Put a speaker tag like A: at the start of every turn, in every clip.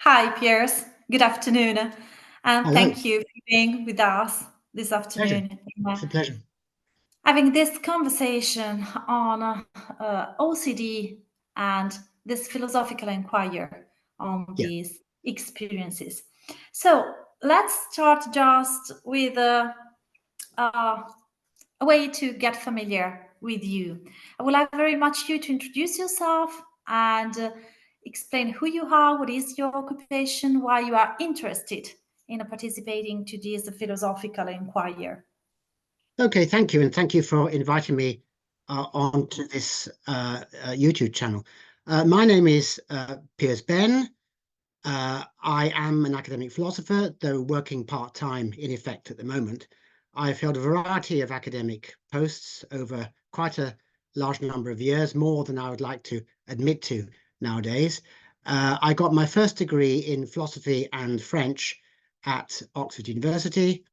A: Hi, Piers. Good afternoon. And
B: Hello.
A: thank you for being with us this
B: Pleasure.
A: afternoon.
B: It's a pleasure.
A: Having this conversation on OCD and this philosophical inquiry on
B: Yeah.
A: these experiences. So let's start just with a way to get familiar with you. I would like very much you to introduce yourself and explain who you are, what is your occupation, why you are interested in participating to this philosophical inquiry.
B: Okay, thank you. And thank you for inviting me onto this YouTube channel. My name is Piers Benn. I am an academic philosopher, though working part-time in effect at the moment. I've held a variety of academic posts over quite a large number of years, more than I would like to admit to nowadays. I got my first degree in philosophy and French at Oxford University,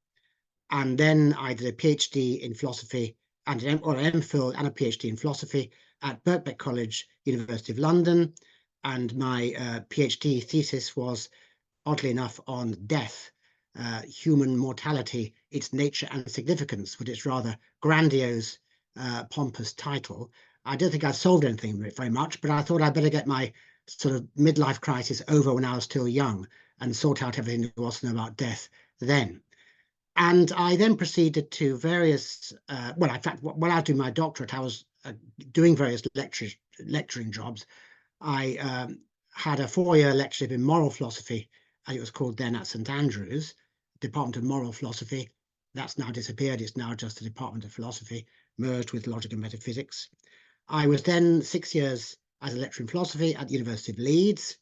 B: and then I did a PhD in philosophy and an MPhil and a PhD in philosophy at Birkbeck College, University of London. And my PhD thesis was, oddly enough, on death, human mortality, its nature and significance, with its rather grandiose, pompous title. I don't think I solved anything very much, but I thought I'd better get my sort of midlife crisis over when I was still young and sort out everything there was to know about death then. And I then proceeded to various, well, in fact, while I was doing my doctorate, I was doing various lecturing jobs. I had a 4-year lectureship in moral philosophy, as it was called then at St Andrews, Department of Moral Philosophy. That's now disappeared. It's now just the Department of Philosophy, merged with Logic and Metaphysics. I was then 6 years as a lecturer in philosophy at the University of Leeds.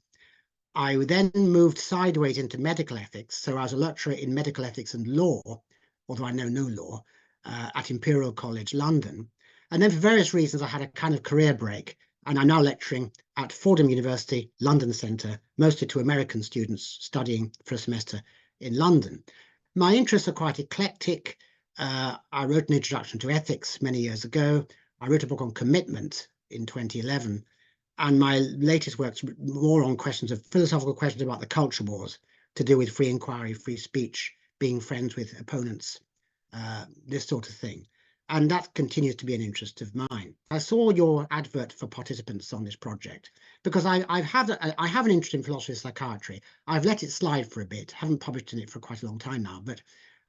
B: I then moved sideways into medical ethics. So I was a lecturer in medical ethics and law, although I know no law, at Imperial College, London. And then for various reasons, I had a kind of career break. And I'm now lecturing at Fordham University, London Centre, mostly to American students studying for a semester in London. My interests are quite eclectic. I wrote an introduction to ethics many years ago. I wrote a book on commitment in 2011. And my latest work's more on questions of philosophical questions about the culture wars, to do with free inquiry, free speech, being friends with opponents, this sort of thing. And that continues to be an interest of mine. I saw your advert for participants on this project because I have an interest in philosophy and psychiatry. I've let it slide for a bit, haven't published in it for quite a long time now, but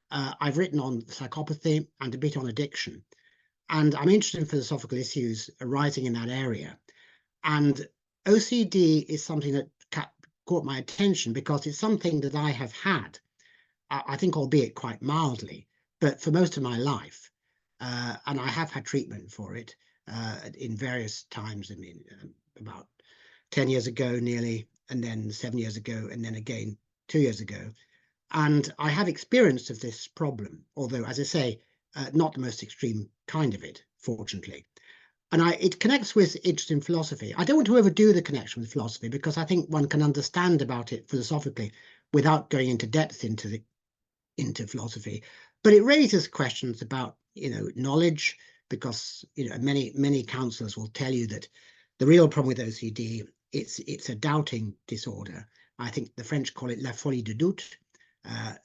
B: I've written on psychopathy and a bit on addiction. And I'm interested in philosophical issues arising in that area. And OCD is something that caught my attention because it's something that I have had, I think, albeit quite mildly, but for most of my life. And I have had treatment for it in various times. I mean, about 10 years ago nearly, and then 7 years ago, and then again 2 years ago. And I have experience of this problem, although, as I say, not the most extreme kind of it, fortunately. And it connects with interest in philosophy. I don't want to overdo the connection with philosophy because I think one can understand about it philosophically without going into depth into philosophy. But it raises questions about, knowledge, because, many counselors will tell you that the real problem with OCD, it's a doubting disorder. I think the French call it la folie de doute,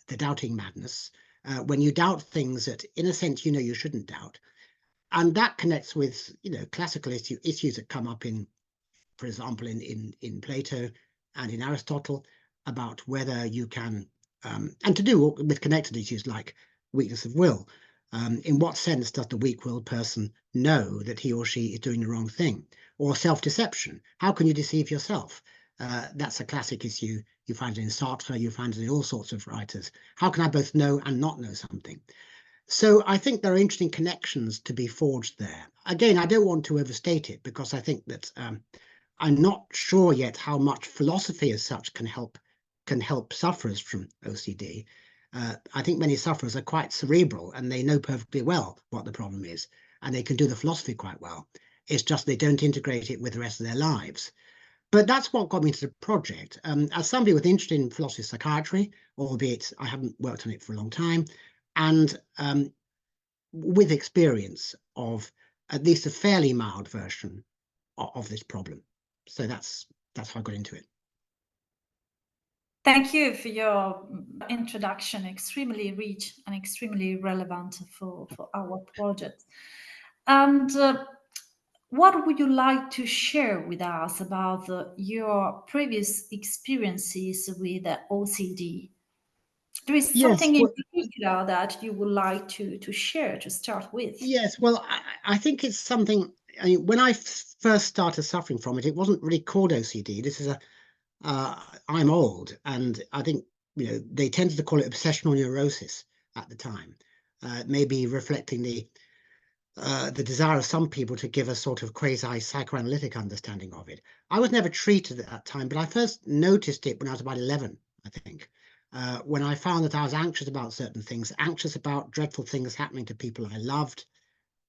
B: the doubting madness, when you doubt things that, in a sense, you shouldn't doubt. And that connects with, classical issues that come up in, for example, in Plato and in Aristotle, about whether you can, and to do with connected issues like weakness of will. In what sense does the weak-willed person know that he or she is doing the wrong thing? Or self-deception. How can you deceive yourself? That's a classic issue. You find it in Sartre, you find it in all sorts of writers. How can I both know and not know something? So I think there are interesting connections to be forged there. Again, I don't want to overstate it because I think that I'm not sure yet how much philosophy as such can help sufferers from OCD. I think many sufferers are quite cerebral and they know perfectly well what the problem is, and they can do the philosophy quite well. It's just they don't integrate it with the rest of their lives. But that's what got me to the project. As somebody with interest in philosophy psychiatry, albeit I haven't worked on it for a long time, and with experience of at least a fairly mild version of this problem. So that's how I got into it.
A: Thank you for your introduction, extremely rich and extremely relevant for our project. And what would you like to share with us about your previous experiences with OCD? There is
B: Yes,
A: something in
B: well,
A: particular that you would like to share to start with.
B: yes. Well, I think it's something. I mean, when I first started suffering from it, it wasn't really called OCD. This is a I'm old, and I think they tended to call it obsessional neurosis at the time, maybe reflecting the desire of some people to give a sort of quasi psychoanalytic understanding of it. I was never treated at that time, but I first noticed it when I was about 11, I think, when I found that I was anxious about certain things, anxious about dreadful things happening to people I loved,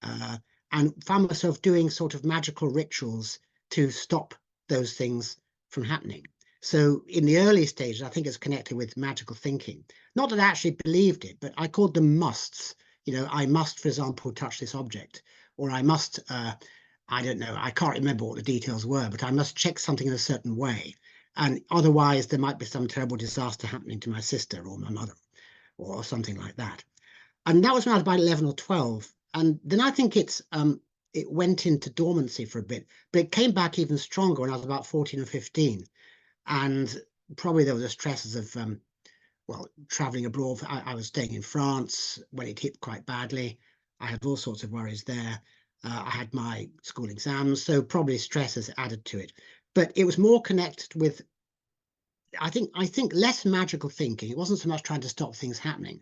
B: uh, and found myself doing sort of magical rituals to stop those things from happening. So in the early stages, I think it's connected with magical thinking. Not that I actually believed it, but I called them musts. I must, for example, touch this object, or I must, I don't know, I can't remember what the details were, but I must check something in a certain way. And otherwise, there might be some terrible disaster happening to my sister or my mother or something like that. And that was when I was about 11 or 12. And then I think it went into dormancy for a bit, but it came back even stronger when I was about 14 or 15. And probably there were the stresses of, well, traveling abroad. I was staying in France when it hit quite badly. I had all sorts of worries there. I had my school exams, so probably stress has added to it. But it was more connected with, I think less magical thinking. It wasn't so much trying to stop things happening,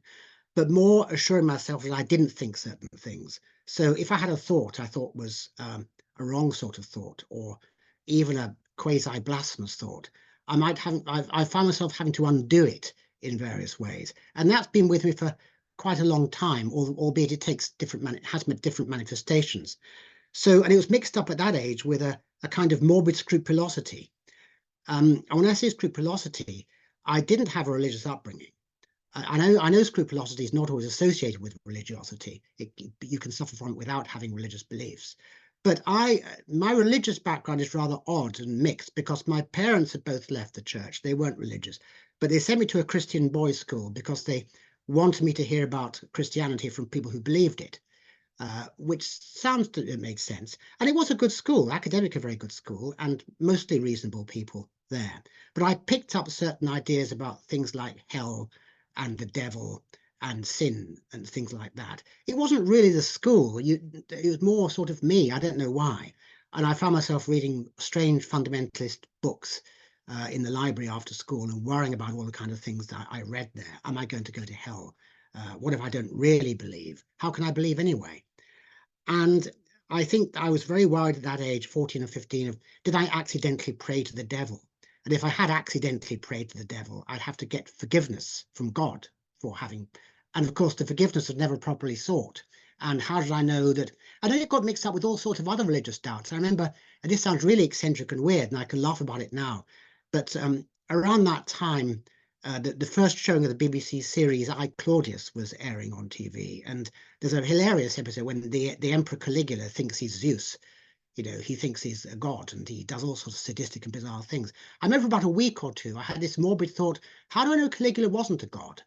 B: but more assuring myself that I didn't think certain things. So if I had a thought I thought was a wrong sort of thought, or even a quasi blasphemous thought, I found myself having to undo it in various ways, and that's been with me for quite a long time. Albeit it takes it has different manifestations. So, and it was mixed up at that age with a kind of morbid scrupulosity. And when I say scrupulosity, I didn't have a religious upbringing. I know scrupulosity is not always associated with religiosity. You can suffer from it without having religious beliefs. But my religious background is rather odd and mixed because my parents had both left the church. They weren't religious, but they sent me to a Christian boys' school because they wanted me to hear about Christianity from people who believed it, which sounds to make sense. And it was a good school, academically a very good school, and mostly reasonable people there. But I picked up certain ideas about things like hell and the devil and sin and things like that. It wasn't really the school. It was more sort of me. I don't know why. And I found myself reading strange fundamentalist books in the library after school and worrying about all the kind of things that I read there. Am I going to go to hell? What if I don't really believe? How can I believe anyway? And I think I was very worried at that age, 14 or 15, of did I accidentally pray to the devil? And if I had accidentally prayed to the devil, I'd have to get forgiveness from God for having. And of course, the forgiveness was never properly sought. And how did I know that? I know it got mixed up with all sorts of other religious doubts. I remember, and this sounds really eccentric and weird, and I can laugh about it now, but around that time, the first showing of the BBC series I, Claudius was airing on TV, and there's a hilarious episode when the Emperor Caligula thinks he's Zeus. He thinks he's a god, and he does all sorts of sadistic and bizarre things. I remember for about a week or two, I had this morbid thought: how do I know Caligula wasn't a god?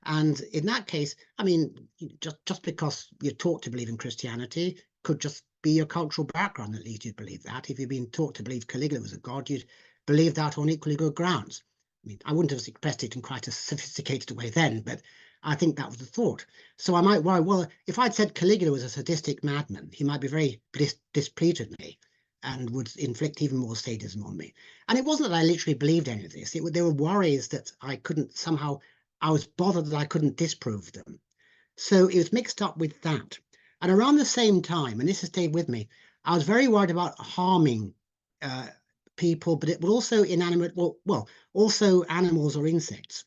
B: And in that case, I mean, just because you're taught to believe in Christianity could just be your cultural background that leads you to believe that. If you've been taught to believe Caligula was a god, you'd believe that on equally good grounds. I mean, I wouldn't have expressed it in quite a sophisticated way then, but I think that was the thought. So I might worry, well, if I'd said Caligula was a sadistic madman, he might be very displeased with me and would inflict even more sadism on me. And it wasn't that I literally believed any of this. There were worries that I couldn't somehow, I was bothered that I couldn't disprove them. So it was mixed up with that. And around the same time, and this has stayed with me, I was very worried about harming people, but it would also inanimate, well, also animals or insects.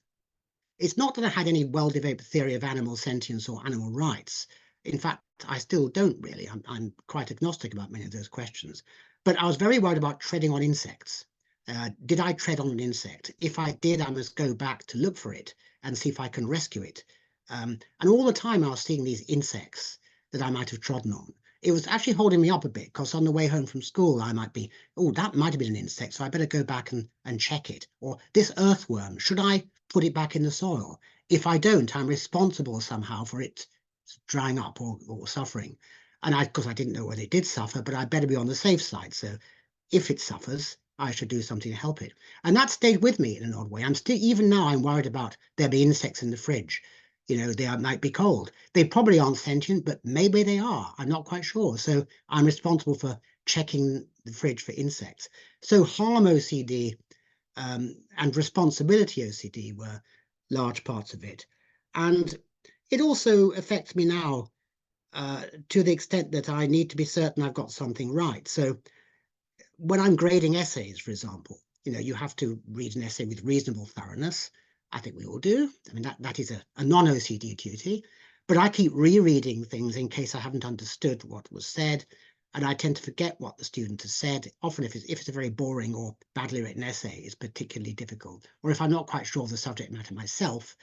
B: It's not that I had any well-developed theory of animal sentience or animal rights. In fact, I still don't really. I'm quite agnostic about many of those questions. But I was very worried about treading on insects. Did I tread on an insect? If I did, I must go back to look for it and see if I can rescue it. And all the time I was seeing these insects that I might have trodden on. it was actually holding me up a bit, because on the way home from school, I might be, oh, that might have been an insect, so I better go back and check it. Or this earthworm, should I put it back in the soil? If I don't, I'm responsible somehow for it drying up or suffering. And of course, I didn't know whether it did suffer, but I better be on the safe side. So if it suffers, I should do something to help it. And that stayed with me in an odd way. I'm still, even now, I'm worried about there being insects in the fridge. You know, they might be cold. They probably aren't sentient, but maybe they are. I'm not quite sure. So I'm responsible for checking the fridge for insects. So harm OCD and responsibility OCD were large parts of it. And it also affects me now to the extent that I need to be certain I've got something right. So when I'm grading essays, for example, you know, you have to read an essay with reasonable thoroughness. I think we all do. I mean, that is a non-OCD duty. But I keep rereading things in case I haven't understood what was said. And I tend to forget what the student has said. Often if it's a very boring or badly written essay, it's particularly difficult. Or if I'm not quite sure of the subject matter myself,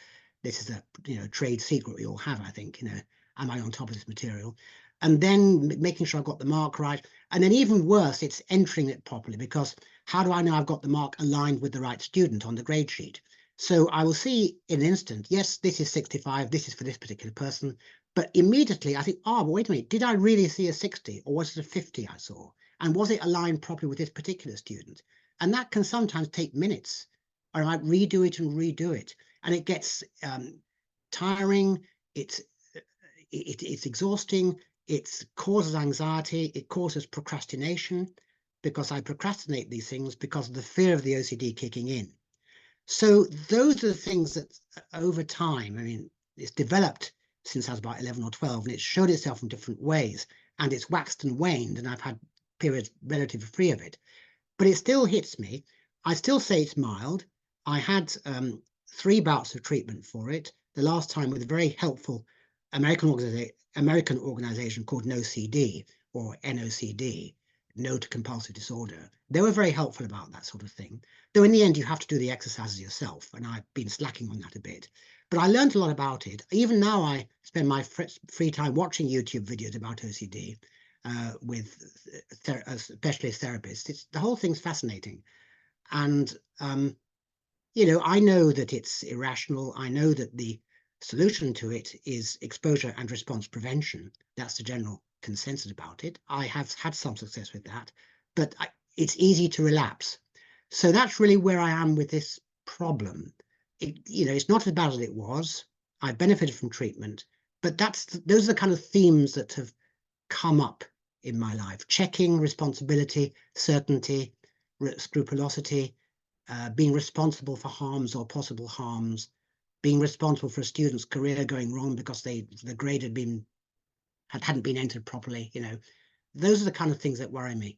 B: this is a trade secret we all have, I think, am I on top of this material? And then making sure I've got the mark right. And then even worse, it's entering it properly, because how do I know I've got the mark aligned with the right student on the grade sheet? So I will see in an instant, yes, this is 65, this is for this particular person. But immediately I think, oh, but wait a minute, did I really see a 60 or was it a 50 I saw? And was it aligned properly with this particular student? And that can sometimes take minutes. Or I might redo it and redo it. And it gets tiring, it's exhausting, it causes anxiety, it causes procrastination, because I procrastinate these things because of the fear of the OCD kicking in. So those are the things that over time, I mean, it's developed since I was about 11 or 12, and it's showed itself in different ways, and it's waxed and waned, and I've had periods relatively free of it. But it still hits me. I still say it's mild. I had 3 bouts of treatment for it, the last time with a very helpful American organization called NoCD, or NOCD, No to Compulsive Disorder. They were very helpful about that sort of thing. Though in the end, you have to do the exercises yourself, and I've been slacking on that a bit. But I learned a lot about it. Even now, I spend my free time watching YouTube videos about OCD with specialist therapists. The whole thing's fascinating. And, I know that it's irrational. I know that the solution to it is exposure and response prevention. That's the general consensus about it. I have had some success with that, but it's easy to relapse. So that's really where I am with this problem. It's not as bad as it was. I benefited from treatment, but those are the kind of themes that have come up in my life: checking, responsibility, certainty, scrupulosity, being responsible for harms or possible harms, being responsible for a student's career going wrong because the grade hadn't been entered properly. Those are the kind of things that worry me.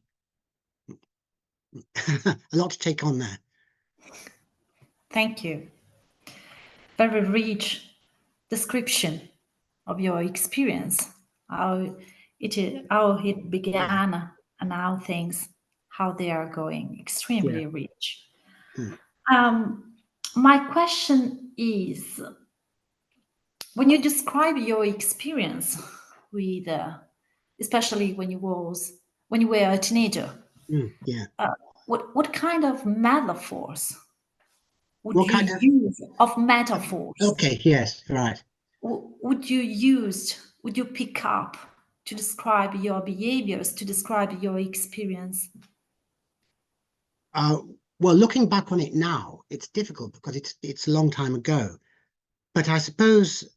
B: A lot to take on there.
A: Thank you. Very rich description of your experience, how it began, yeah, and how they are going. Extremely, yeah, rich. My question is, when you describe your experience with, especially when you were a teenager,
B: yeah,
A: what kind of metaphors would you use of metaphors?
B: Okay, yes, right.
A: Would you pick up to describe your behaviors, to describe your experience?
B: Well, looking back on it now, it's difficult because it's a long time ago. But I suppose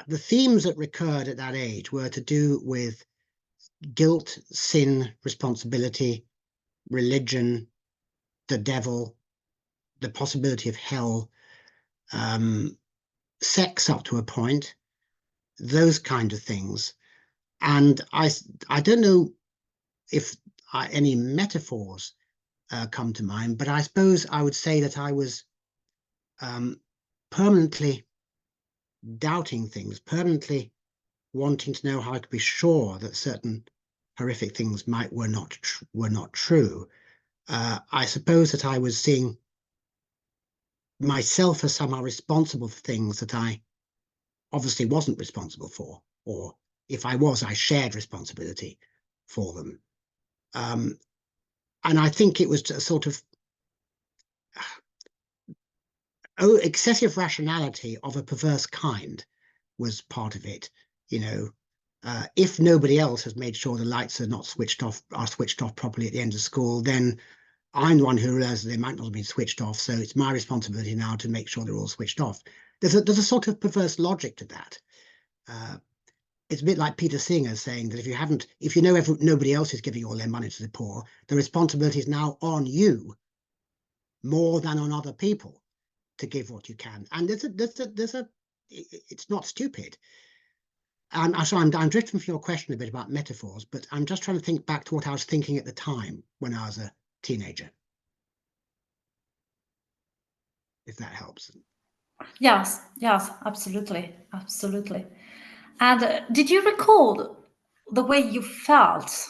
B: the themes that recurred at that age were to do with guilt, sin, responsibility, religion, the devil, the possibility of hell, sex up to a point, those kind of things. And I don't know if any metaphors come to mind, but I suppose I would say that I was permanently doubting things, permanently wanting to know how I could be sure that certain horrific things were not true. I suppose that I was seeing myself as somehow responsible for things that I obviously wasn't responsible for, or if I shared responsibility for them. And I think it was a sort of excessive rationality of a perverse kind was part of it. You know, if nobody else has made sure the lights are switched off properly at the end of school, then I'm the one who realizes they might not have been switched off. So it's my responsibility now to make sure they're all switched off. There's a sort of perverse logic to that. It's a bit like Peter Singer saying that if you know nobody else is giving all their money to the poor, the responsibility is now on you more than on other people to give what you can. And it's not stupid. And I'm drifting from your question a bit about metaphors, but I'm just trying to think back to what I was thinking at the time when I was a teenager, if that helps.
A: Yes, absolutely, absolutely. And did you recall the way you felt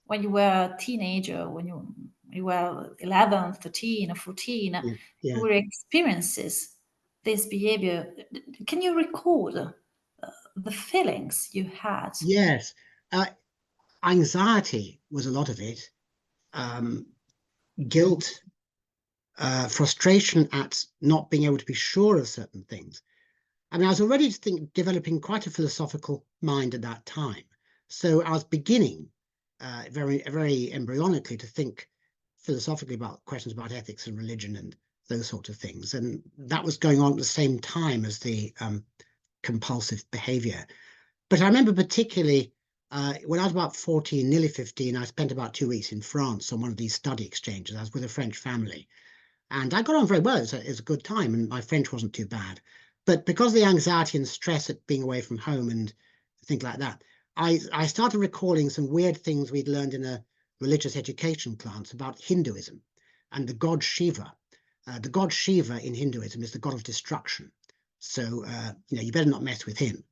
A: when you were a teenager, when you were 11, 13, or 14,
B: Yeah, yeah.
A: your experiences, this behavior? Can you recall the feelings you had?
B: Yes. Anxiety was a lot of it. Guilt, frustration at not being able to be sure of certain things. I mean, I was already developing quite a philosophical mind at that time. So I was beginning very, very embryonically to think philosophically about questions about ethics and religion and those sorts of things. And that was going on at the same time as the compulsive behavior. But I remember particularly when I was about 14, nearly 15, I spent about 2 weeks in France on one of these study exchanges. I was with a French family. And I got on very well. It was a good time, and my French wasn't too bad. But because of the anxiety and stress at being away from home and things like that, I started recalling some weird things we'd learned in a religious education class about Hinduism and the god Shiva. The god Shiva in Hinduism is the god of destruction. So, you better not mess with him.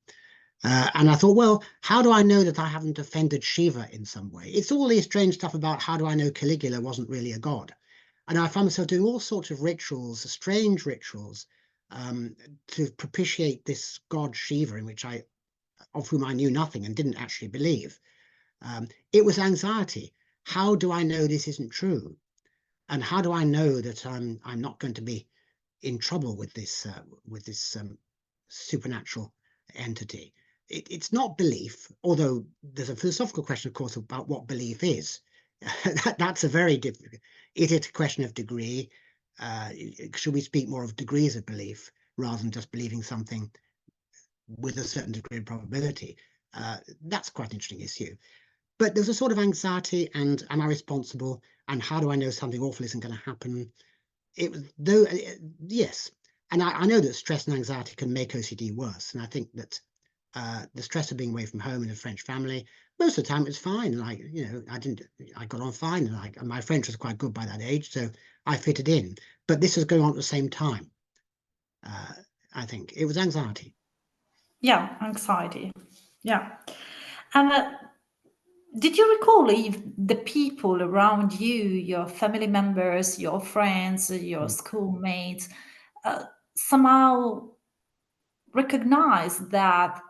B: And I thought, well, how do I know that I haven't offended Shiva in some way? It's all this strange stuff about how do I know Caligula wasn't really a god? And I found myself doing all sorts of rituals, strange rituals, to propitiate this god Shiva, of whom I knew nothing and didn't actually believe. It was anxiety. How do I know this isn't true? And how do I know that I'm not going to be in trouble with this supernatural entity? It's not belief, although there's a philosophical question, of course, about what belief is. That's a very difficult. Is it a question of degree? Should we speak more of degrees of belief rather than just believing something with a certain degree of probability? That's quite an interesting issue. But there's a sort of anxiety, and am I responsible? And how do I know something awful isn't going to happen? It was though, yes. And I know that stress and anxiety can make OCD worse. And I think that the stress of being away from home in a French family, most of the time it was fine. And I got on fine. And my French was quite good by that age, so I fitted in. But this was going on at the same time. I think it was anxiety.
A: Yeah, anxiety. Yeah. And did you recall if the people around you, your family members, your friends, your schoolmates, somehow recognize that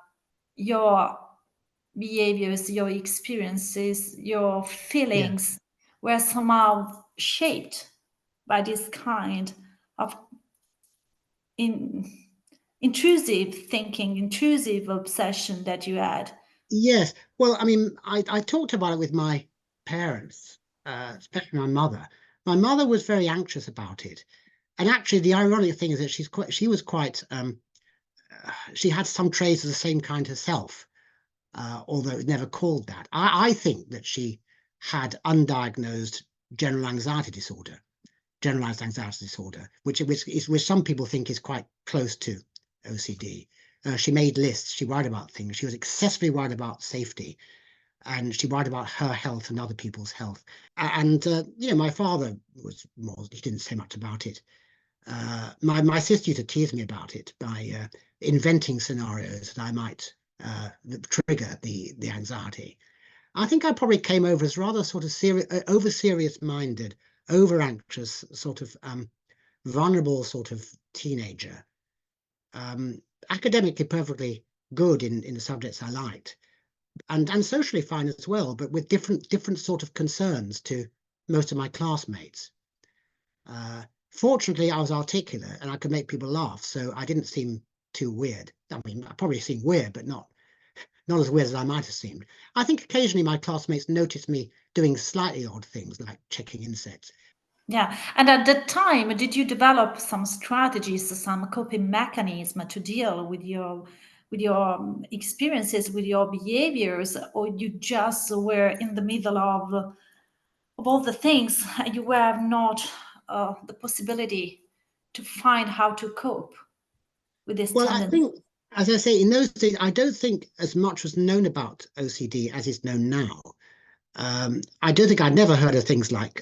A: your behaviors, your experiences, your
B: Yeah.
A: feelings were somehow shaped by this kind of intrusive thinking, intrusive obsession that you had?
B: Yes. Well, I mean, I talked about it with my parents, especially my mother. My mother was very anxious about it. And actually, the ironic thing is that she had some traits of the same kind herself, although it was never called that. I think that she had undiagnosed generalized anxiety disorder, which some people think is quite close to OCD. She made lists. She worried about things. She was excessively worried about safety, and she worried about her health and other people's health. And my father he didn't say much about it. My sister used to tease me about it by inventing scenarios that I might trigger the anxiety. I think I probably came over as rather sort of over serious minded, over anxious, sort of vulnerable sort of teenager. Academically perfectly good in the subjects I liked, and socially fine as well, but with different sort of concerns to most of my classmates. Fortunately, I was articulate and I could make people laugh, so I didn't seem too weird. I mean, I probably seemed weird, but not as weird as I might have seemed. I think occasionally my classmates noticed me doing slightly odd things like checking insects.
A: Yeah, and at that time, did you develop some strategies, some coping mechanism to deal with your experiences, with your behaviors, or you just were in the middle of all the things, and you were not the possibility to find how to cope with this
B: Well, I
A: tendency?
B: think, as I say, in those days, I don't think as much was known about OCD as is known now. I don't think I'd never heard of things like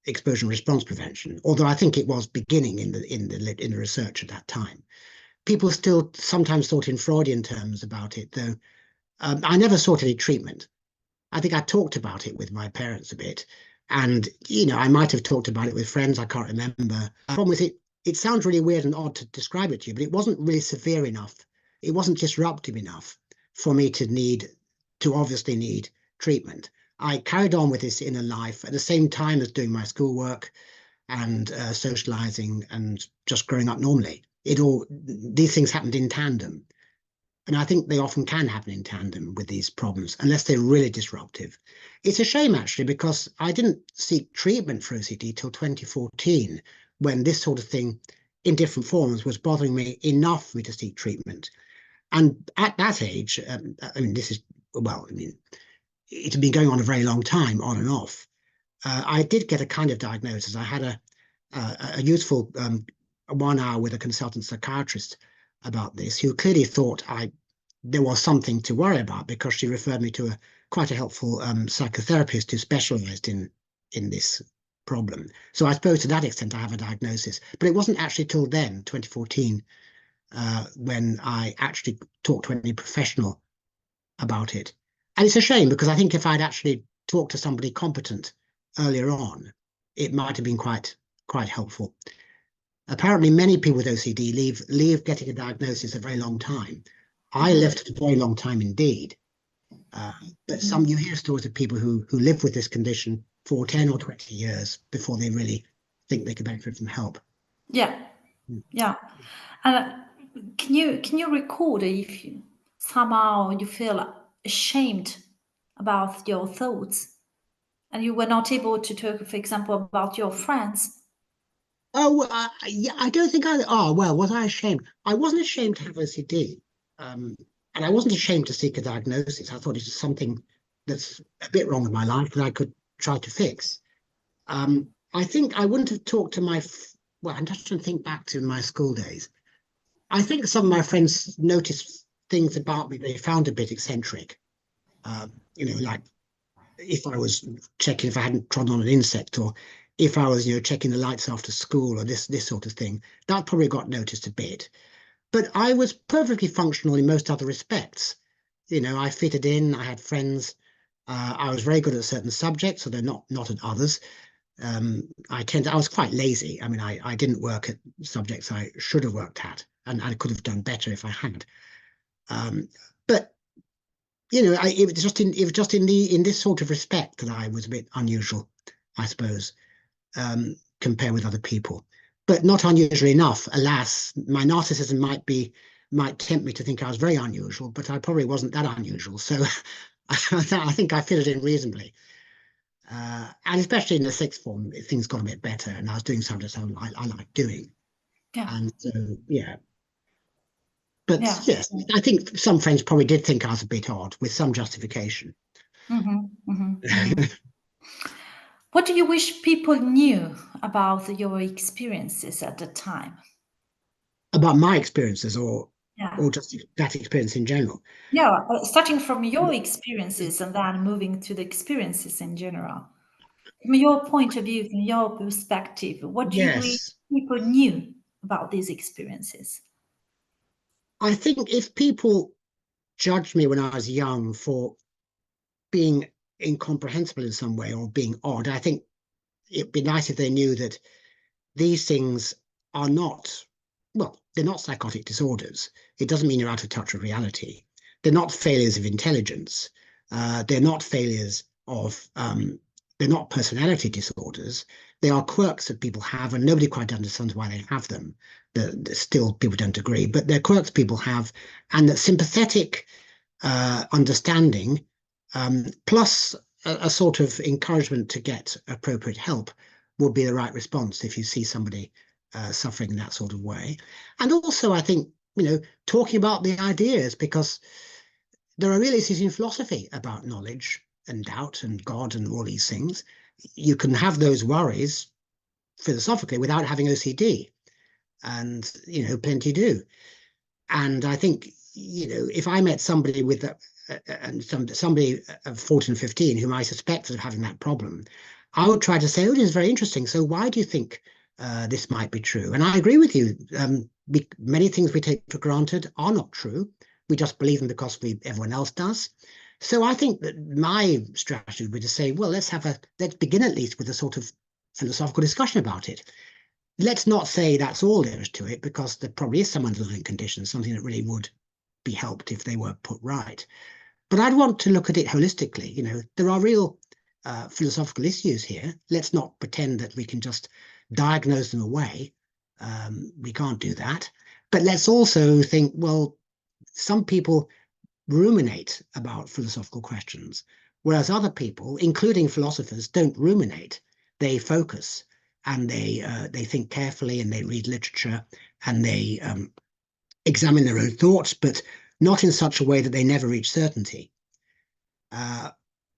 B: exposure and response prevention, although I think it was beginning in the research at that time. People still sometimes thought in Freudian terms about it, though I never sought any treatment. I think I talked about it with my parents a bit, and I might have talked about it with friends. I can't remember. The problem with it, it sounds really weird and odd to describe it to you, but it wasn't really severe enough. It wasn't disruptive enough for me to obviously need treatment. I carried on with this inner life at the same time as doing my schoolwork and socializing and just growing up normally. These things happened in tandem. And I think they often can happen in tandem with these problems, unless they're really disruptive. It's a shame, actually, because I didn't seek treatment for OCD till 2014, when this sort of thing in different forms was bothering me enough for me to seek treatment. And at that age, I mean, it had been going on a very long time, on and off. I did get a kind of diagnosis. I had a useful 1 hour with a consultant psychiatrist about this, who clearly thought there was something to worry about, because she referred me to quite a helpful psychotherapist who specialized in this problem. So I suppose to that extent I have a diagnosis, but it wasn't actually till then, 2014, when I actually talked to any professional about it. And it's a shame, because I think if I'd actually talked to somebody competent earlier on, it might have been quite helpful. Apparently, many people with OCD leave getting a diagnosis a very long time. I left it a very long time indeed. But you hear stories of people who live with this condition for 10 or 20 years before they really think they could benefit from help.
A: Yeah, yeah. And can you record if somehow you feel ashamed about your thoughts and you were not able to talk, for example, about your friends?
B: Oh, yeah, I don't think was I ashamed? I wasn't ashamed to have OCD. And I wasn't ashamed to seek a diagnosis. I thought it was something that's a bit wrong with my life that I could try to fix. I think I wouldn't have talked to I'm just trying to think back to my school days. I think some of my friends noticed things about me they found a bit eccentric. Like if I was checking if I hadn't trodden on an insect, or if I was, checking the lights after school, or this sort of thing. That probably got noticed a bit. But I was perfectly functional in most other respects. I fitted in, I had friends. I was very good at certain subjects, although not at others. I was quite lazy. I mean, I didn't work at subjects I should have worked at, and I could have done better if I had. But it was just in this sort of respect that I was a bit unusual, I suppose, compared with other people. But not unusual enough. Alas, my narcissism might tempt me to think I was very unusual, but I probably wasn't that unusual. So I think I fitted in reasonably. And especially in the sixth form, things got a bit better, and I was doing something I like doing.
A: Yeah,
B: And so, yeah. But
A: yeah.
B: yes, I think some friends probably did think I was a bit odd, with some justification.
A: What do you wish people knew about your experiences at the time?
B: About my experiences, or
A: Yeah.
B: just that experience in general.
A: Yeah, starting from your experiences and then moving to the experiences in general. From your point of view, from your perspective, what do you believe
B: Yes,
A: people knew about these experiences?
B: I think if people judged me when I was young for being incomprehensible in some way or being odd, I think it'd be nice if they knew that these things are not, well, they're not psychotic disorders. It doesn't mean you're out of touch with reality. they're not failures of intelligence. They're not failures of, they're not personality disorders. They are quirks that people have, and nobody quite understands why they have them. Still, people don't agree, but they're quirks people have, and that sympathetic understanding, plus a sort of encouragement to get appropriate help, would be the right response if you see somebody suffering in that sort of way. And also, I think, talking about the ideas, because there are real issues in philosophy about knowledge and doubt and God and all these things. You can have those worries philosophically without having OCD, and plenty do. And I think, if I met somebody with somebody of 14, 15 whom I suspected of having that problem, I would try to say, oh, this is very interesting. So why do you think this might be true? And I agree with you. Many things we take for granted are not true. We just believe them because everyone else does. So I think that my strategy would be to say, well, let's begin at least with a sort of philosophical discussion about it. Let's not say that's all there is to it, because there probably is some underlying condition, something that really would be helped if they were put right. But I'd want to look at it holistically. There are real philosophical issues here. Let's not pretend that we can just diagnose them away. We can't do that. But let's also think, well, some people ruminate about philosophical questions, whereas other people, including philosophers, don't ruminate. They focus, and they think carefully, and they read literature, and they examine their own thoughts, but not in such a way that they never reach certainty. And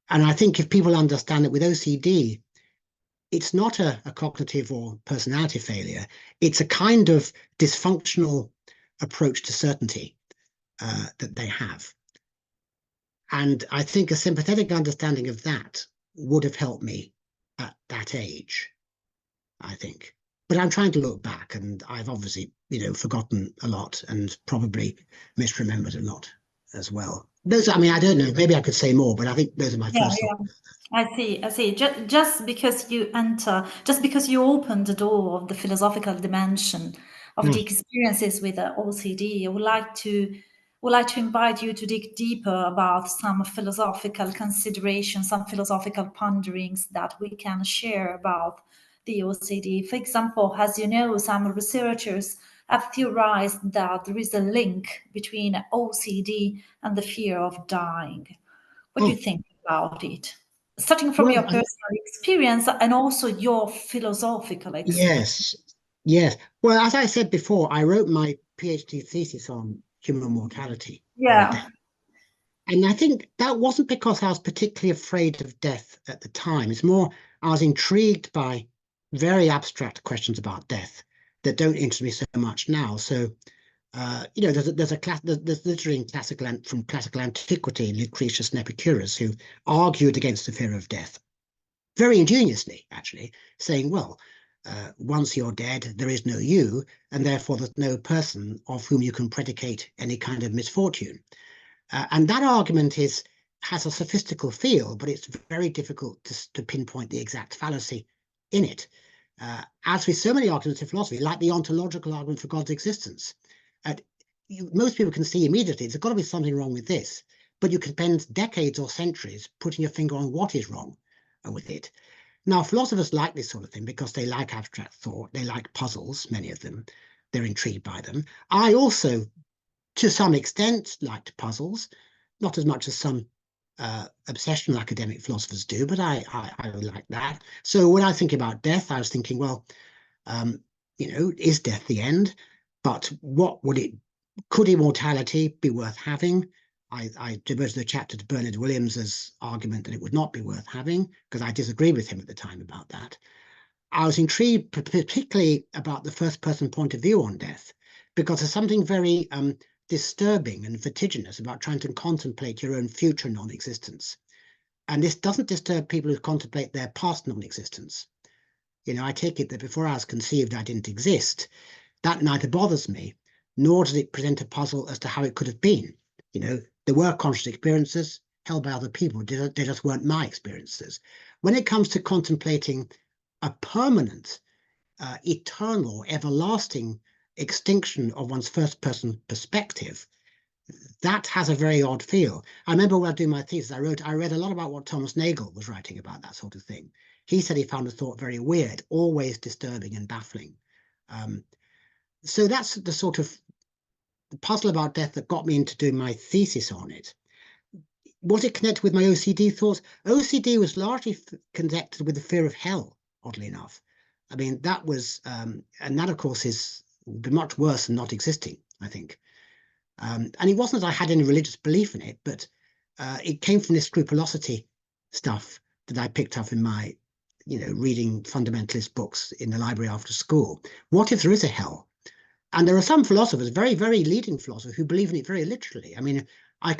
B: I think if people understand that with OCD, it's not a cognitive or personality failure, it's a kind of dysfunctional approach to certainty that they have. And I think a sympathetic understanding of that would have helped me at that age, I think. But I'm trying to look back, and I've obviously, forgotten a lot and probably misremembered a lot as well. I don't know, maybe I could say more, but I think those are my first thoughts.
A: I see. Just because you open the door of the philosophical dimension of the experiences with OCD, I would like to invite you to dig deeper about some philosophical considerations, some philosophical ponderings that we can share about the OCD. For example, as you know, some researchers have theorized that there is a link between OCD and the fear of dying. What do you think about it? Starting from your personal experience and also your philosophical experience.
B: Yes. Well, as I said before, I wrote my PhD thesis on human mortality.
A: Yeah.
B: And I think that wasn't because I was particularly afraid of death at the time. It's more, I was intrigued by very abstract questions about death that don't interest me so much now. So, there's literally from classical antiquity, Lucretius and Epicurus, who argued against the fear of death, very ingeniously, actually, saying, well, once you're dead, there is no you, and therefore there's no person of whom you can predicate any kind of misfortune. And that argument has a sophistical feel, but it's very difficult to pinpoint the exact fallacy in it. As with so many arguments in philosophy, like the ontological argument for God's existence, most people can see immediately there's got to be something wrong with this, but you can spend decades or centuries putting your finger on what is wrong with it. Now, philosophers like this sort of thing because they like abstract thought, they like puzzles, many of them, they're intrigued by them. I also, to some extent, liked puzzles, not as much as some obsessional academic philosophers do, but I like that. So when I think about death, I was thinking, well, is death the end? But could immortality be worth having? I devoted a chapter to Bernard Williams's argument that it would not be worth having, because I disagreed with him at the time about that. I was intrigued particularly about the first person point of view on death, because there's something very disturbing and vertiginous about trying to contemplate your own future non-existence. And this doesn't disturb people who contemplate their past non-existence. I take it that before I was conceived, I didn't exist. That neither bothers me, nor does it present a puzzle as to how it could have been. There were conscious experiences held by other people. They just weren't my experiences. When it comes to contemplating a permanent, eternal, everlasting extinction of one's first-person perspective, that has a very odd feel. I remember when I was doing my thesis, I read a lot about what Thomas Nagel was writing about that sort of thing. He said he found the thought very weird, always disturbing and baffling. So that's the sort of puzzle about death that got me into doing my thesis on it. Was it connected with my OCD thoughts? OCD was largely connected with the fear of hell, oddly enough. I mean, that was, and that, of course, is much worse than not existing, I think. And it wasn't that I had any religious belief in it, but it came from this scrupulosity stuff that I picked up in my, reading fundamentalist books in the library after school. What if there is a hell? And there are some philosophers, very, very leading philosophers, who believe in it very literally. I mean,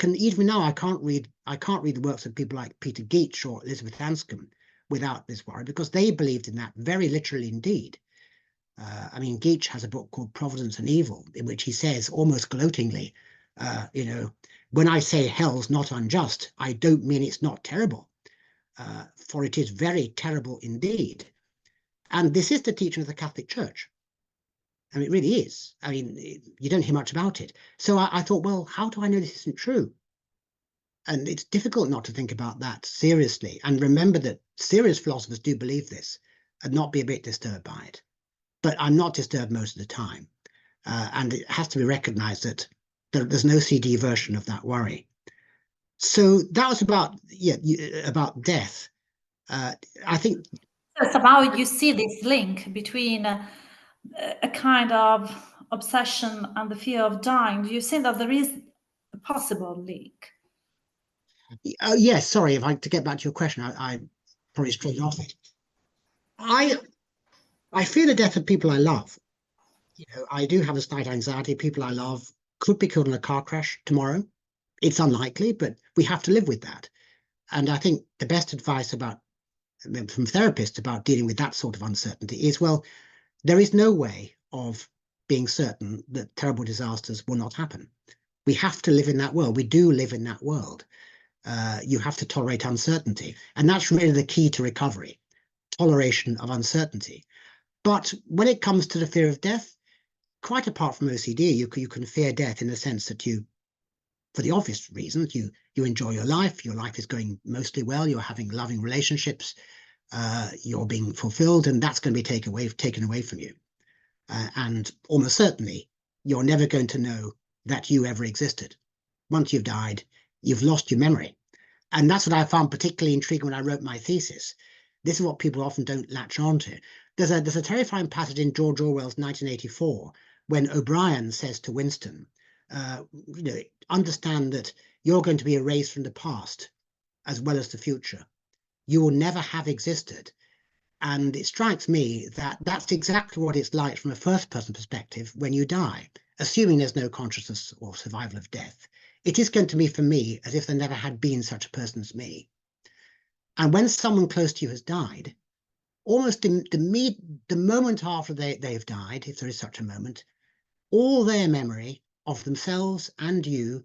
B: even now, I can't read the works of people like Peter Geach or Elizabeth Anscombe without this worry, because they believed in that very literally indeed. I mean, Geach has a book called Providence and Evil, in which he says almost gloatingly, when I say hell's not unjust, I don't mean it's not terrible, for it is very terrible indeed. And this is the teaching of the Catholic Church. I mean, it really is. I mean, you don't hear much about it. So I thought, well, how do I know this isn't true? And it's difficult not to think about that seriously and remember that serious philosophers do believe this and not be a bit disturbed by it. But I'm not disturbed most of the time. And it has to be recognized that there's no CD version of that worry. So that was about death. I think
A: somehow you see this link between a kind of obsession and the fear of dying. Do you think that there is a possible link?
B: Yes, sorry, to get back to your question, I probably strayed off it. I fear the death of people I love. I do have a slight anxiety. People I love could be killed in a car crash tomorrow. It's unlikely, but we have to live with that. And I think the best advice from therapists about dealing with that sort of uncertainty is, well, there is no way of being certain that terrible disasters will not happen. We have to live in that world. We do live in that world. You have to tolerate uncertainty. And that's really the key to recovery, toleration of uncertainty. But when it comes to the fear of death, quite apart from OCD, you can fear death in the sense that for the obvious reasons, you enjoy your life is going mostly well, you're having loving relationships, you're being fulfilled, and that's going to be taken away from you. And almost certainly, you're never going to know that you ever existed. Once you've died, you've lost your memory. And that's what I found particularly intriguing when I wrote my thesis. This is what people often don't latch onto. There's a terrifying passage in George Orwell's 1984 when O'Brien says to Winston, understand that you're going to be erased from the past as well as the future. You will never have existed. And it strikes me that that's exactly what it's like from a first-person perspective when you die, assuming there's no consciousness or survival of death. It is going to be for me as if there never had been such a person as me. And when someone close to you has died, almost the moment after they've died, if there is such a moment, all their memory of themselves and you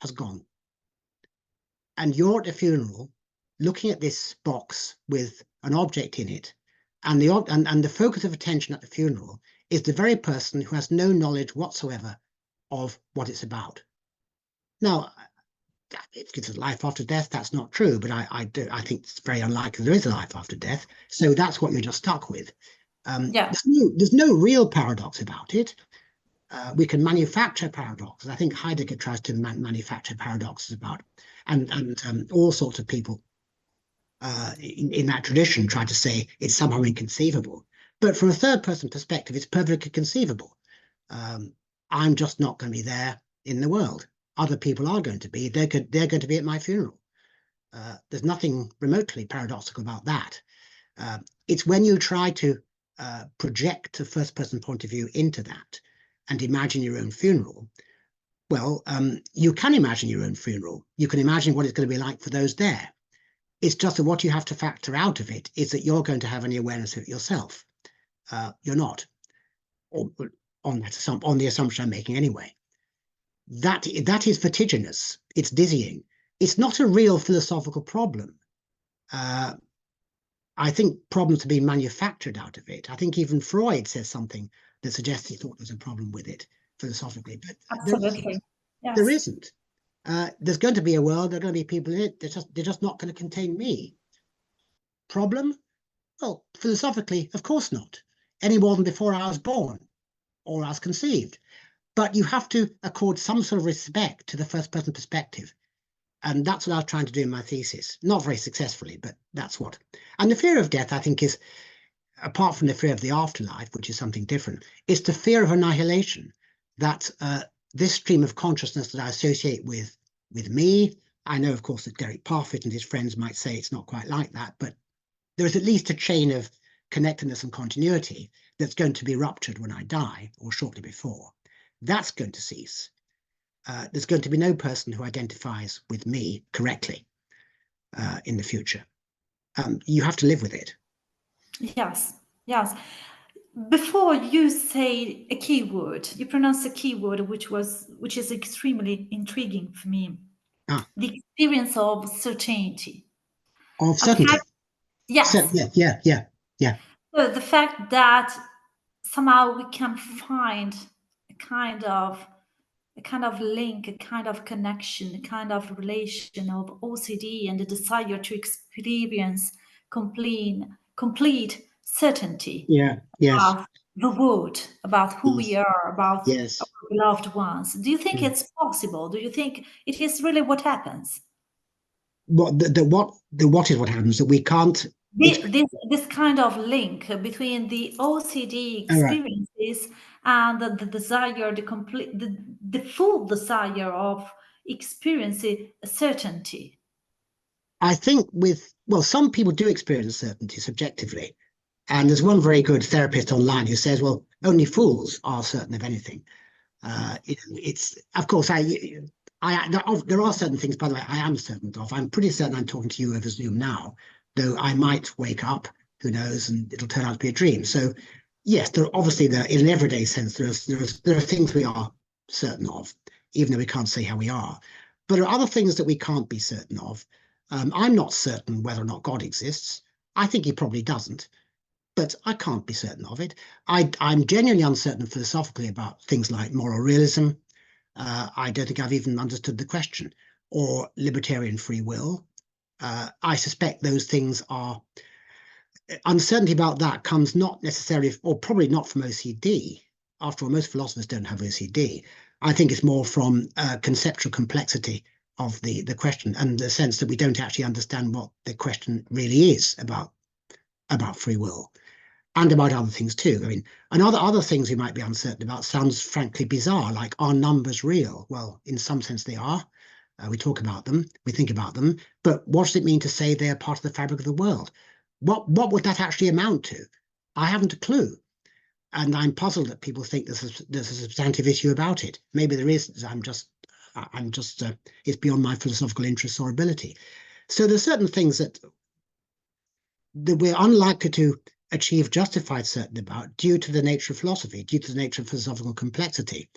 B: has gone. And you're at a funeral looking at this box with an object in it, and the focus of attention at the funeral is the very person who has no knowledge whatsoever of what it's about. Now, it's a life after death. That's not true, but I think it's very unlikely there is a life after death. So that's what you're just stuck with. There's no real paradox about it. We can manufacture paradoxes. I think Heidegger tries to manufacture paradoxes about, and all sorts of people in that tradition try to say it's somehow inconceivable. But from a third-person perspective, it's perfectly conceivable. I'm just not going to be there in the world. Other people are going to be. They're going to be at my funeral. There's nothing remotely paradoxical about that. It's when you try to project a first-person point of view into that and imagine your own funeral. Well, you can imagine your own funeral. You can imagine what it's going to be like for those there. It's just that what you have to factor out of it is that you're going to have any awareness of it yourself. You're not, or on the assumption I'm making anyway. That is vertiginous. It's dizzying. It's not a real philosophical problem. I think problems are being manufactured out of it. I think even Freud says something that suggests he thought there's a problem with it philosophically. But
A: absolutely,
B: There
A: Yes.
B: isn't. There's going to be a world, there are going to be people in it, they're just not going to contain me. Problem? Well, philosophically, of course not, any more than before I was born or I was conceived. But you have to accord some sort of respect to the first person perspective. And that's what I was trying to do in my thesis. Not very successfully, but that's what. And the fear of death, I think, is, apart from the fear of the afterlife, which is something different, it's the fear of annihilation, that this stream of consciousness that I associate with me. I know, of course, that Derek Parfit and his friends might say it's not quite like that, but there is at least a chain of connectedness and continuity that's going to be ruptured when I die or shortly before. That's going to cease. There's going to be no person who identifies with me correctly in the future. You have to live with it.
A: Yes, yes. Before you say a keyword, you pronounce a keyword which is extremely intriguing for me. The experience of certainty.
B: Of
A: And the
B: certainty.
A: fact, yes.
B: Yeah.
A: So the fact that somehow we can find a kind of link, a kind of connection, a kind of relation of OCD and the desire to experience complete certainty
B: Yes.
A: of the world, about who we
B: Yes.
A: are, about
B: Yes.
A: our beloved ones. Do you think
B: Mm.
A: it's possible? Do you think it is really what happens?
B: What is what happens, that we can't.
A: This kind of link between the OCD
B: All right.
A: experiences and the desire, the full desire of experiencing certainty.
B: I think some people do experience certainty subjectively. And there's one very good therapist online who says, well, only fools are certain of anything. It's, of course, there are certain things, by the way, I am certain of. I'm pretty certain I'm talking to you over Zoom now, though I might wake up, who knows, and it'll turn out to be a dream. So yes, obviously in an everyday sense, there are things we are certain of, even though we can't say how we are. But there are other things that we can't be certain of. I'm not certain whether or not God exists. I think he probably doesn't, but I can't be certain of it. I'm genuinely uncertain philosophically about things like moral realism. I don't think I've even understood the question, or libertarian free will. I suspect those things are, uncertainty about that comes not necessarily, or probably not from OCD. After all, most philosophers don't have OCD. I think it's more from conceptual complexity of the question, and the sense that we don't actually understand what the question really is about free will, and about other things too. I mean, and other things we might be uncertain about sounds frankly bizarre, like, are numbers real? Well, in some sense they are. We talk about them, we think about them, but what does it mean to say they're part of the fabric of the world? What would that actually amount to? I haven't a clue. And I'm puzzled that people think there's a substantive issue about it. Maybe there is. It's beyond my philosophical interest or ability. So there's certain things that we're unlikely to achieve justified certainty about, due to the nature of philosophy, due to the nature of philosophical complexity.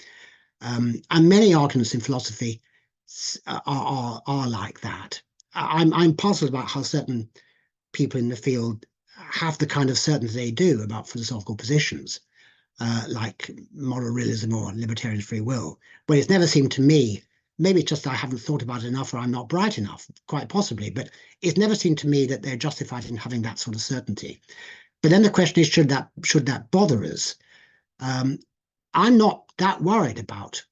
B: And many arguments in philosophy are like that. I'm puzzled about how certain people in the field have the kind of certainty they do about philosophical positions, like moral realism or libertarian free will, but it's never seemed to me, maybe it's just I haven't thought about it enough or I'm not bright enough, quite possibly, but it's never seemed to me that they're justified in having that sort of certainty. But then the question is, should that bother us? I'm not that worried about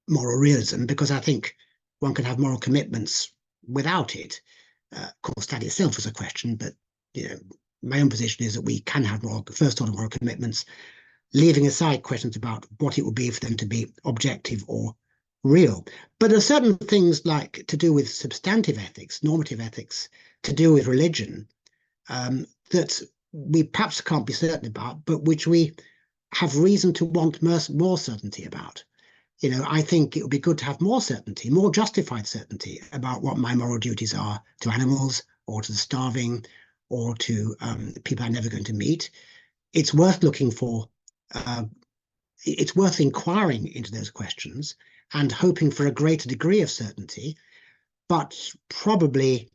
B: moral realism, because I think one can have moral commitments without it. Of course, that itself is a question, but my own position is that we can have first order moral commitments, leaving aside questions about what it would be for them to be objective or real. But there are certain things, like to do with substantive ethics, normative ethics, to do with religion, that we perhaps can't be certain about, but which we have reason to want more certainty about. I think it would be good to have more certainty, more justified certainty about what my moral duties are to animals, or to the starving, or to people I'm never going to meet. It's worth looking for, it's worth inquiring into those questions and hoping for a greater degree of certainty. But probably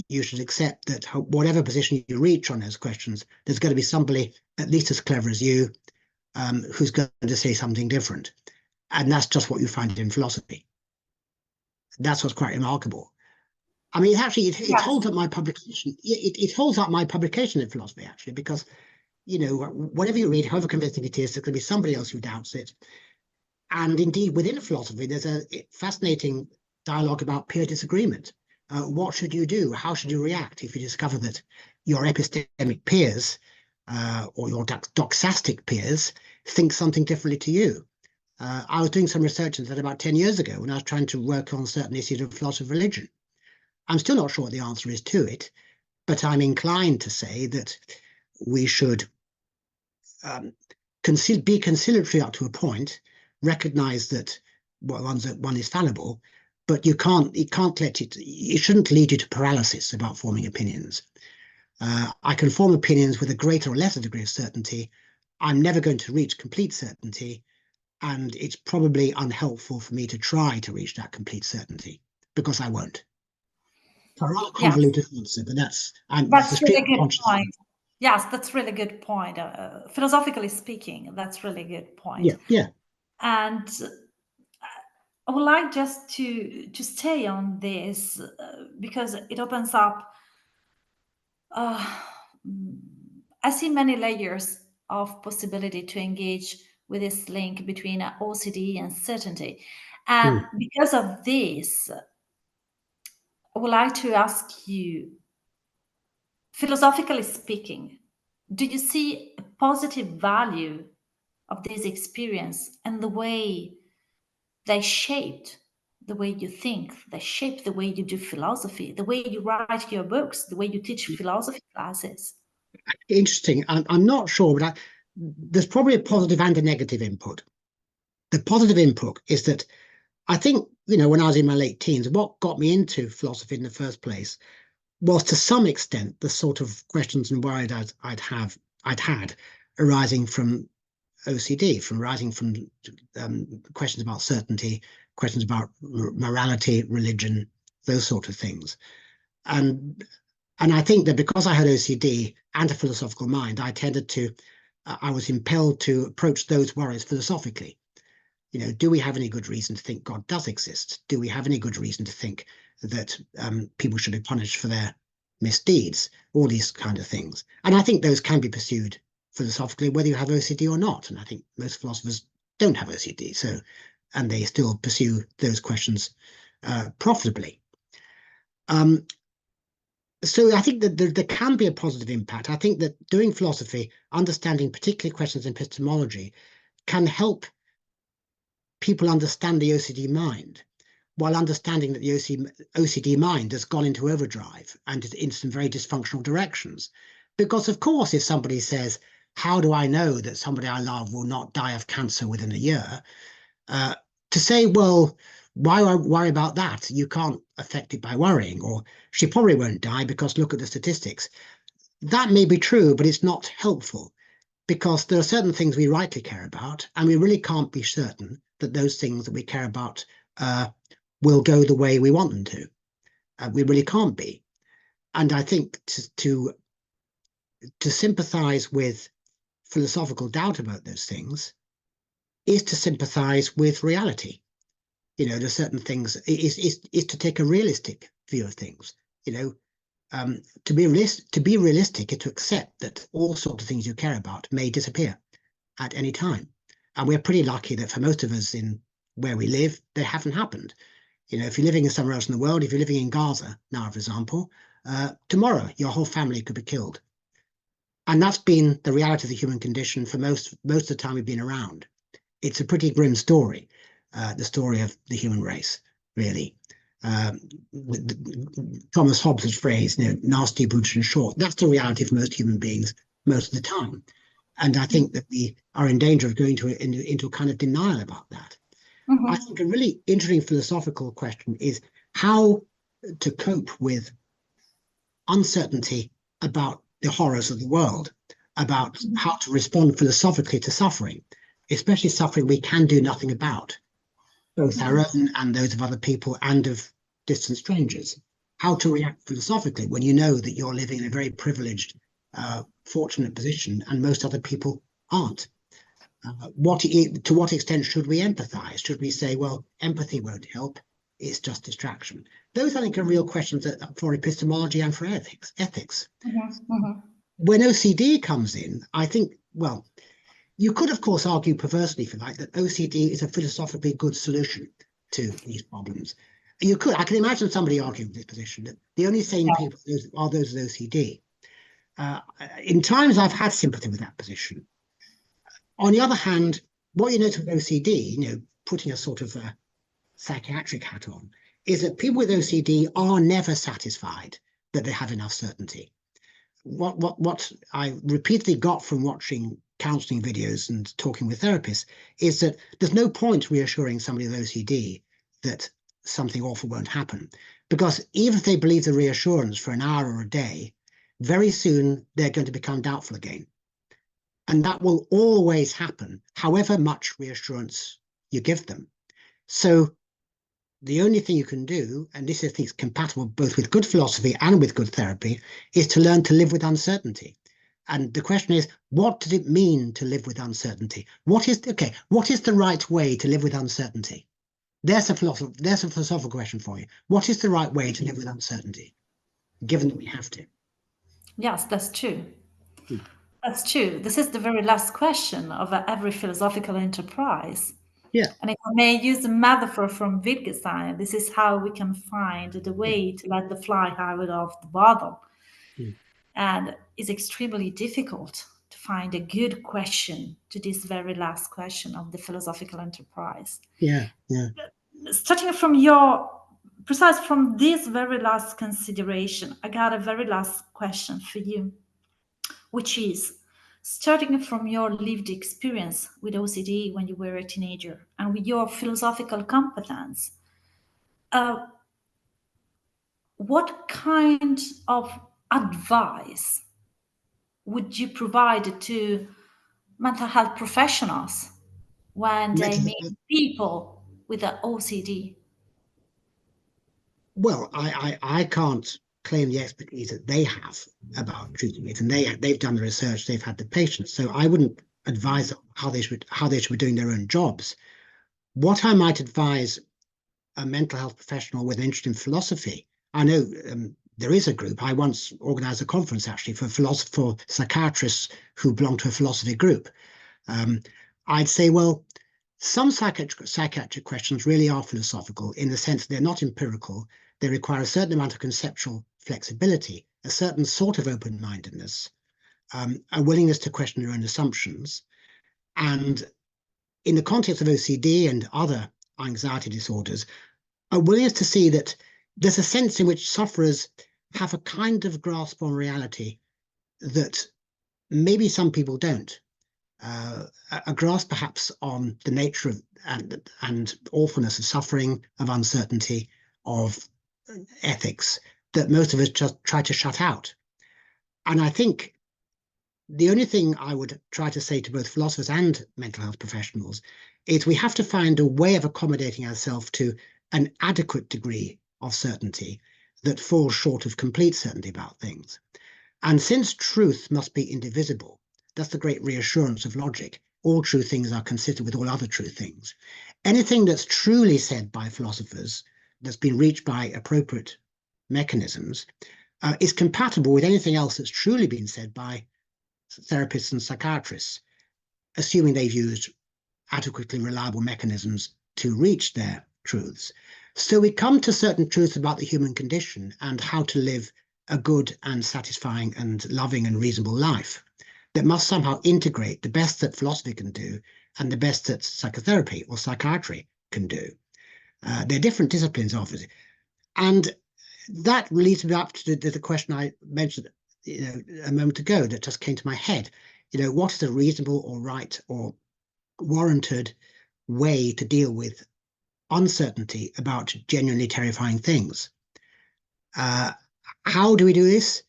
B: you should accept that whatever position you reach on those questions, there's going to be somebody at least as clever as you, who's going to say something different. And that's just what you find in philosophy. That's what's quite remarkable. I mean, it
A: Yes.
B: holds up my publication. It holds up my publication in philosophy, actually, because, whatever you read, however convincing it is, there's going to be somebody else who doubts it. And indeed, within philosophy, there's a fascinating dialogue about peer disagreement. What should you do? How should you react if you discover that your epistemic peers or your doxastic peers think something differently to you? I was doing some research into that about 10 years ago when I was trying to work on certain issues of philosophy of religion. I'm still not sure what the answer is to it, but I'm inclined to say that we should be conciliatory up to a point, recognize that one is fallible, but it shouldn't lead you to paralysis about forming opinions. I can form opinions with a greater or lesser degree of certainty. I'm never going to reach complete certainty, and it's probably unhelpful for me to try to reach that complete certainty, because I won't. It's a rather convoluted answer, but that's a
A: really
B: stream of
A: good
B: consciousness.
A: point. Yes, that's really good point. Philosophically speaking, that's really good point.
B: Yeah.
A: And I would like just to stay on this because it opens up. I see many layers of possibility to engage with this link between OCD and certainty. And because of this, I would like to ask you, philosophically speaking, do you see a positive value of this experience and the way they shaped the way you think, they shape the way you do philosophy, the way you write your books, the way you teach philosophy classes?
B: Interesting. I'm not sure, but there's probably a positive and a negative input. The positive input is that I think, when I was in my late teens, what got me into philosophy in the first place was to some extent the sort of questions and worries I'd had arising from OCD, arising from questions about certainty, questions about morality, religion, those sort of things. And I think that because I had OCD and a philosophical mind, I was impelled to approach those worries philosophically. Do we have any good reason to think God does exist? Do we have any good reason to think that people should be punished for their misdeeds? All these kind of things. And I think those can be pursued philosophically, whether you have OCD or not. And I think most philosophers don't have OCD, and they still pursue those questions profitably. So I think that there can be a positive impact. I think that doing philosophy, understanding particularly questions in epistemology, can help people understand the OCD mind, while understanding that the OCD mind has gone into overdrive and is in some very dysfunctional directions. Because, of course, if somebody says, how do I know that somebody I love will not die of cancer within a year? To say, well, why worry about that? You can't affect it by worrying, or she probably won't die because look at the statistics. That may be true, but it's not helpful, because there are certain things we rightly care about, and we really can't be certain that those things that we care about will go the way we want them to. We really can't be. And I think to sympathize with philosophical doubt about those things is to sympathize with reality. There's certain things is to take a realistic view of things. To be realistic is to accept that all sorts of things you care about may disappear at any time. And we're pretty lucky that for most of us in where we live, they haven't happened. If you're living somewhere else in the world, if you're living in Gaza now, for example, tomorrow your whole family could be killed. And that's been the reality of the human condition for most of the time we've been around. It's a pretty grim story, the story of the human race, really. Thomas Hobbes' phrase, nasty, brutish, and short, that's the reality for most human beings most of the time. And I think that we are in danger of going into a kind of denial about that.
A: Mm-hmm.
B: I think a really interesting philosophical question is how to cope with uncertainty about the horrors of the world, about how to respond philosophically to suffering, especially suffering we can do nothing about, both our own and those of other people and of distant strangers. How to react philosophically when you know that you're living in a very privileged, fortunate position and most other people aren't. To what extent should we empathize? Should we say, well, empathy won't help, it's just distraction? Those, I think, are real questions for epistemology and for ethics. When OCD comes in, I think, well, you could, of course, argue perversely, if you like, that OCD is a philosophically good solution to these problems. You could, I can imagine somebody arguing this position, that the only sane people are those with OCD. In times I've had sympathy with that position. On the other hand, what you notice with OCD, putting a sort of psychiatric hat on, is that people with OCD are never satisfied that they have enough certainty. What I repeatedly got from watching counseling videos and talking with therapists is that there's no point reassuring somebody with OCD that something awful won't happen, because even if they believe the reassurance for an hour or a day, very soon they're going to become doubtful again. And that will always happen, however much reassurance you give them. So the only thing you can do, and this I think is compatible both with good philosophy and with good therapy, is to learn to live with uncertainty. And the question is, what does it mean to live with uncertainty? What is the right way to live with uncertainty? There's a philosophical question for you. What is the right way to live with uncertainty, given that we have to?
A: Yes, that's true. That's true. This is the very last question of every philosophical enterprise.
B: Yeah.
A: And if I may use a metaphor from Wittgenstein, this is how we can find the way to let the fly out of the bottle. And it's extremely difficult to find a good question to this very last question of the philosophical enterprise.
B: Yeah.
A: Starting from this very last consideration, I got a very last question for you, which is, starting from your lived experience with OCD when you were a teenager and with your philosophical competence, what kind of advice would you provide to mental health professionals when they meet people with the OCD?
B: Well, I can't claim the expertise that they have about treating it, and they've done the research, they've had the patients, so I wouldn't advise how they should be doing their own jobs. What I might advise a mental health professional with an interest in philosophy, I know there is a group. I once organized a conference actually for psychiatrists who belong to a philosophy group. I'd say, well, some psychiatric questions really are philosophical in the sense they're not empirical. They require a certain amount of conceptual flexibility, a certain sort of open-mindedness, a willingness to question your own assumptions. And in the context of OCD and other anxiety disorders, a willingness to see that there's a sense in which sufferers have a kind of grasp on reality that maybe some people don't. A grasp perhaps on the nature of and awfulness of suffering, of uncertainty, of ethics that most of us just try to shut out. And I think the only thing I would try to say to both philosophers and mental health professionals is we have to find a way of accommodating ourselves to an adequate degree of certainty that falls short of complete certainty about things. And since truth must be indivisible, that's the great reassurance of logic. All true things are consistent with all other true things. Anything that's truly said by philosophers, that's been reached by appropriate mechanisms, is compatible with anything else that's truly been said by therapists and psychiatrists, assuming they've used adequately reliable mechanisms to reach their truths. So we come to certain truths about the human condition and how to live a good and satisfying and loving and reasonable life that must somehow integrate the best that philosophy can do and the best that psychotherapy or psychiatry can do. They're different disciplines, obviously. And that leads me up to the question I mentioned a moment ago that just came to my head. What is a reasonable or right or warranted way to deal with uncertainty about genuinely terrifying things? How do we do this?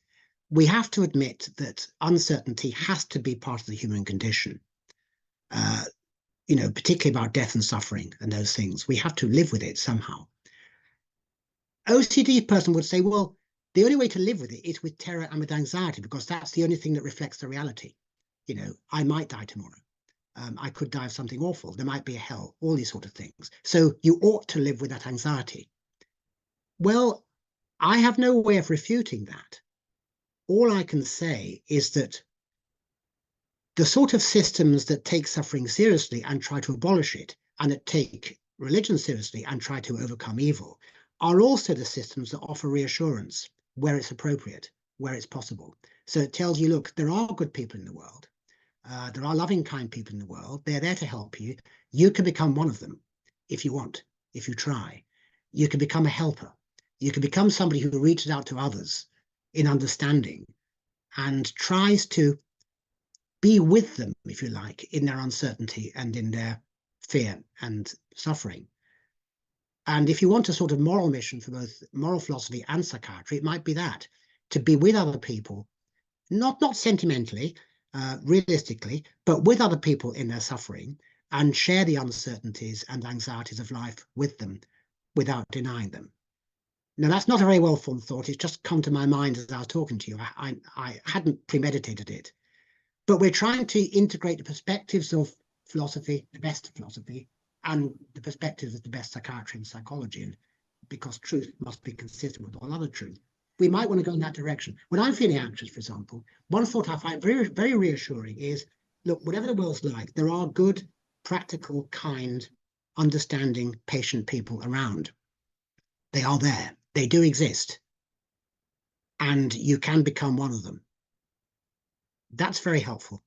B: We have to admit that uncertainty has to be part of the human condition, particularly about death and suffering and those things. We have to live with it somehow. OCD person would say, well, the only way to live with it is with terror and with anxiety, because that's the only thing that reflects the reality. I might die tomorrow. I could die of something awful. There might be a hell, all these sort of things. So you ought to live with that anxiety. Well, I have no way of refuting that. All I can say is that the sort of systems that take suffering seriously and try to abolish it, and that take religion seriously and try to overcome evil, are also the systems that offer reassurance where it's appropriate, where it's possible. So it tells you, look, there are good people in the world. There are loving, kind people in the world. They're there to help you. You can become one of them if you want, if you try. You can become a helper. You can become somebody who reaches out to others in understanding and tries to be with them, if you like, in their uncertainty and in their fear and suffering. And if you want a sort of moral mission for both moral philosophy and psychiatry, it might be that, to be with other people, not sentimentally, realistically, but with other people in their suffering, and share the uncertainties and anxieties of life with them without denying them. Now, that's not a very well-formed thought. It's just come to my mind as I was talking to you. I hadn't premeditated it. But we're trying to integrate the perspectives of philosophy, the best of philosophy, and the perspectives of the best psychiatry and psychology, and because truth must be consistent with all other truth. We might want to go in that direction. When I'm feeling anxious, for example, one thought I find very, very reassuring is, look, whatever the world's like, there are good, practical, kind, understanding, patient people around. They are there. They do exist. And you can become one of them. That's very helpful.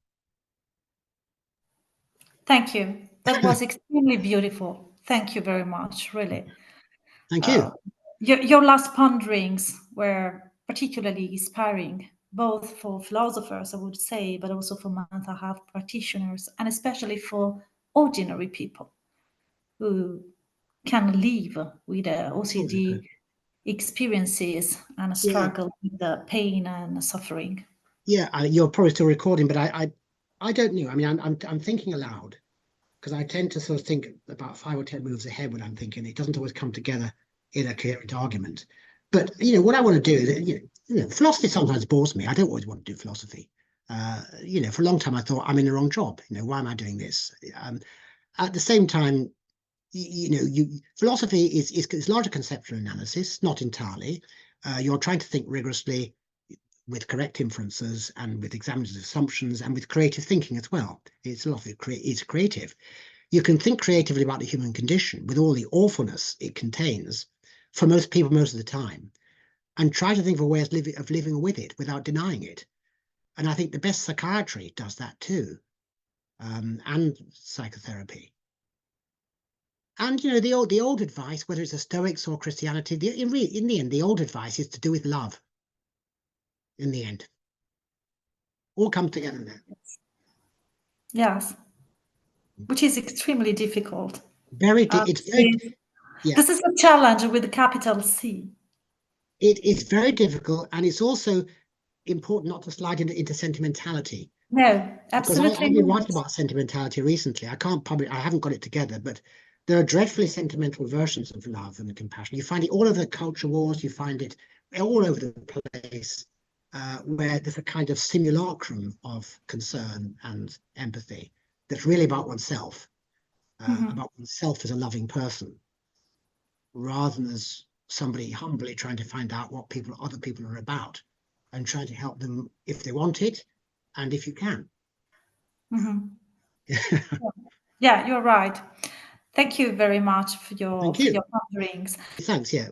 A: Thank you. That was extremely beautiful. Thank you very much, really.
B: Thank you.
A: Your last ponderings were particularly inspiring, both for philosophers, I would say, but also for mental health practitioners, and especially for ordinary people who can live with OCD experiences and struggle with the pain and suffering.
B: Yeah, you're probably still recording, but I don't know. I mean, I'm thinking aloud because I tend to sort of think about 5 or 10 moves ahead when I'm thinking. It doesn't always come together in a coherent argument. But what I want to do is, philosophy sometimes bores me. I don't always want to do philosophy. For a long time I thought I'm in the wrong job. Why am I doing this? At the same time, philosophy is larger conceptual analysis, not entirely. You're trying to think rigorously with correct inferences and with examinative assumptions and with creative thinking as well. It's a lot of it is creative. You can think creatively about the human condition with all the awfulness it contains for most people most of the time, and try to think of a way of living with it without denying it. And I think the best psychiatry does that too, and psychotherapy. And the old advice, whether it's the Stoics or Christianity, in the end, the old advice is to do with love. In the end, all come together there.
A: Yes, which is extremely difficult.
B: It's very, yeah.
A: This is a challenge with a capital C.
B: It's very difficult, and it's also important not to slide into sentimentality.
A: No, absolutely.
B: Because I've been writing about sentimentality recently. I haven't got it together, but there are dreadfully sentimental versions of love and compassion. You find it all over the culture wars. You find it all over the place, where there's a kind of simulacrum of concern and empathy that's really about oneself, about oneself as a loving person, rather than as somebody humbly trying to find out what other people are about and trying to help them if they want it and if you can.
A: Yeah, you're right. Thank you very much for your ponderings.
B: Thanks. Yeah.